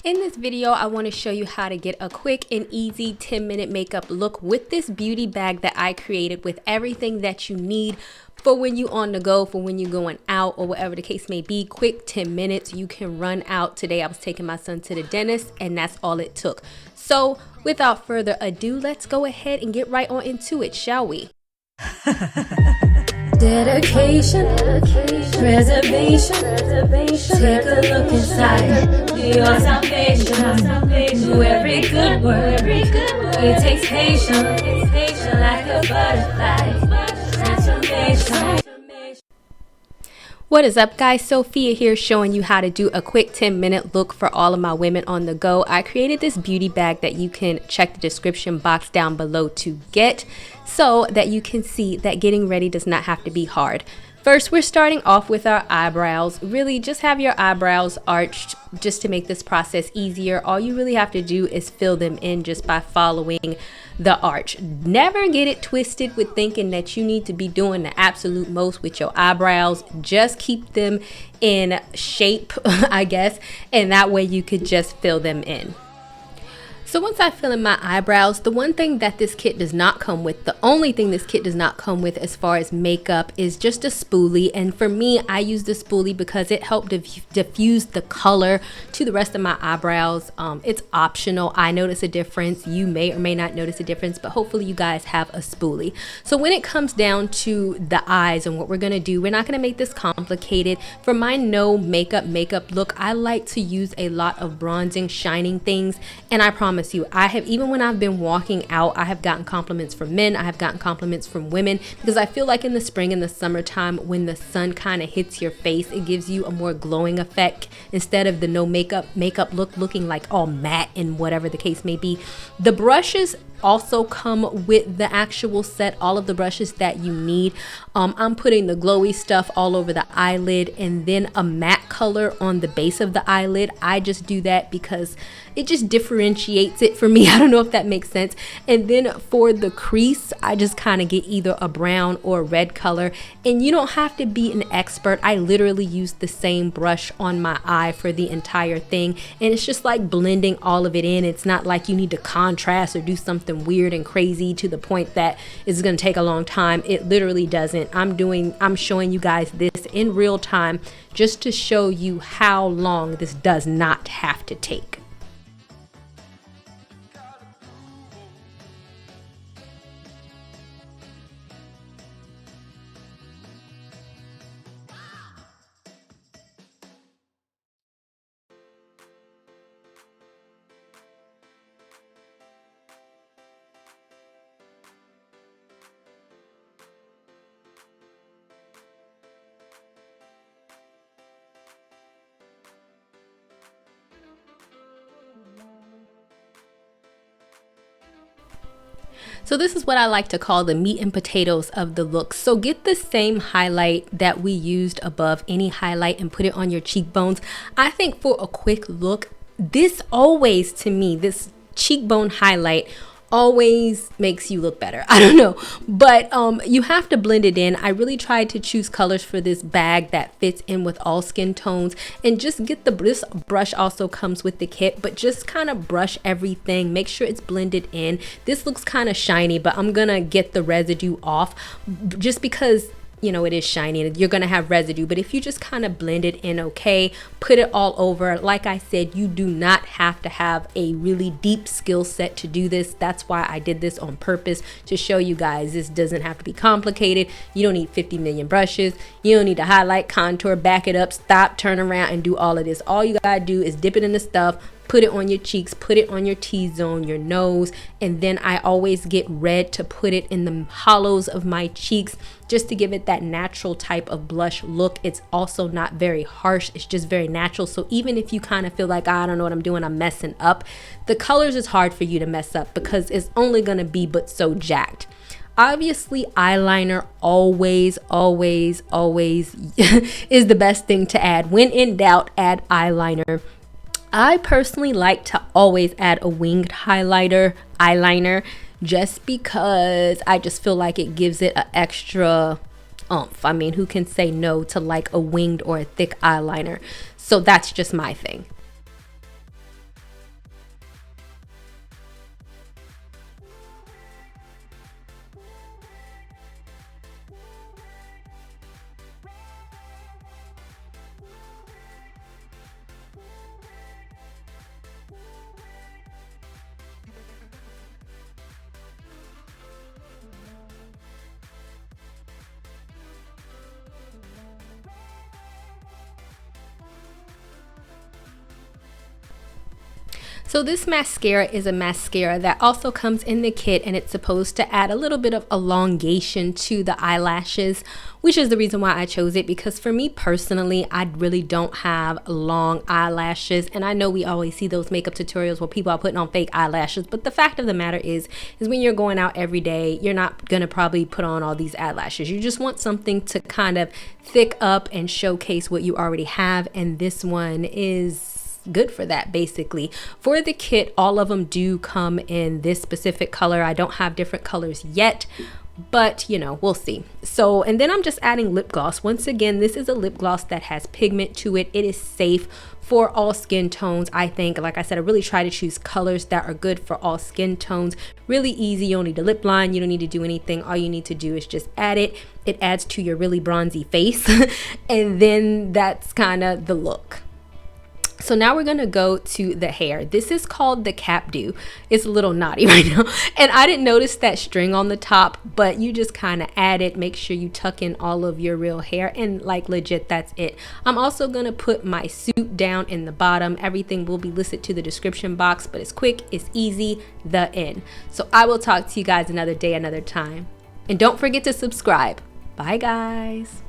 In this video, I want to show you how to get a quick and easy 10-minute makeup look with this beauty bag that I created with everything that you need for when you on the go, for when you're going out or whatever the case may be. Quick 10 minutes, you can run out. Today I was taking my son to the dentist and that's all it took. So without further ado, let's go ahead and get right on into it, shall we? Dedication, preservation, take a look inside your salvation. Do every good work, it takes patience, like a butterfly, transformation. What is up, guys? Sophia here, showing you how to do a quick 10-minute look for all of my women on the go. I created this beauty bag that you can check the description box down below to get, so that you can see that getting ready does not have to be hard. First, we're starting off with our eyebrows. Really, just have your eyebrows arched just to make this process easier. All you really have to do is fill them in just by following the arch. Never get it twisted with thinking that you need to be doing the absolute most with your eyebrows. Just keep them in shape, I guess, and that way you could just fill them in. So once I fill in my eyebrows, the one thing that this kit does not come with, the only thing this kit does not come with as far as makeup, is just a spoolie. And for me, I use the spoolie because it helped diffuse the color to the rest of my eyebrows. It's optional. I notice a difference. You may or may not notice a difference, but hopefully you guys have a spoolie. So when it comes down to the eyes and what we're gonna do, we're not gonna make this complicated. For my no makeup look, I like to use a lot of bronzing, shining things, and I promise you, I have, even when I've been walking out, I have gotten compliments from men, I have gotten compliments from women, because I feel like in the spring and the summertime, when the sun kind of hits your face, it gives you a more glowing effect instead of the no makeup look looking like all matte and whatever the case may be. The brushes also come with the actual set, all of the brushes that you need. I'm putting the glowy stuff all over the eyelid and then a matte color on the base of the eyelid. I just do that because it just differentiates it for me. I don't know if that makes sense. And then for the crease, I just kind of get either a brown or a red color. And you don't have to be an expert. I literally use the same brush on my eye for the entire thing. And it's just like blending all of it in. It's not like you need to contrast or do something weird and crazy to the point that it's going to take a long time. It literally doesn't. I'm showing you guys this in real time just to show you how long this does not have to take. So this is what I like to call the meat and potatoes of the look. So get the same highlight that we used above any highlight and put it on your cheekbones. I think for a quick look, this always, to me, this cheekbone highlight always makes you look better. I don't know, but you have to blend it in. I really tried to choose colors for this bag that fits in with all skin tones, and just get this brush also comes with the kit, but just kind of brush everything, make sure it's blended in. This looks kind of shiny, but I'm gonna get the residue off just because, you know, it is shiny and you're gonna have residue. But if you just kind of blend it in, okay, put it all over. Like I said, you do not have to have a really deep skill set to do this. That's why I did this on purpose, to show you guys this doesn't have to be complicated. You don't need 50 million brushes. You don't need to highlight, contour, back it up, stop, turn around, and do all of this. All you gotta do is dip it in the stuff, put it on your cheeks, put it on your T-zone, your nose, and then I always get red to put it in the hollows of my cheeks just to give it that natural type of blush look. It's also not very harsh, it's just very natural. So even if you kind of feel like, I don't know what I'm doing, I'm messing up, the colors is hard for you to mess up because it's only gonna be but so jacked. Obviously, eyeliner always is the best thing to add. When in doubt, add eyeliner. I personally like to always add a winged eyeliner just because I just feel like it gives it an extra oomph. I mean, who can say no to like a winged or a thick eyeliner? So that's just my thing. So this mascara is a mascara that also comes in the kit, and it's supposed to add a little bit of elongation to the eyelashes, which is the reason why I chose it, because for me personally, I really don't have long eyelashes. And I know we always see those makeup tutorials where people are putting on fake eyelashes, but the fact of the matter is when you're going out every day, you're not gonna probably put on all these eyelashes. You just want something to kind of thick up and showcase what you already have, and this one is good for that. Basically, for the kit, all of them do come in this specific color. I don't have different colors yet, but you know, we'll see. So, and then I'm just adding lip gloss. Once again, this is a lip gloss that has pigment to it. It is safe for all skin tones. I think, like I said, I really try to choose colors that are good for all skin tones. Really easy. You don't need a lip line, you don't need to do anything. All you need to do is just add it. It adds to your really bronzy face and then that's kind of the look. So now we're gonna go to the hair. This is called the cap do. It's a little knotty right now, and I didn't notice that string on the top, but you just kind of add it. Make sure you tuck in all of your real hair, and like legit, that's it. I'm also gonna put my suit down in the bottom. Everything will be listed to the description box, but it's quick, it's easy, the end. So I will talk to you guys another day, another time. And don't forget to subscribe. Bye guys.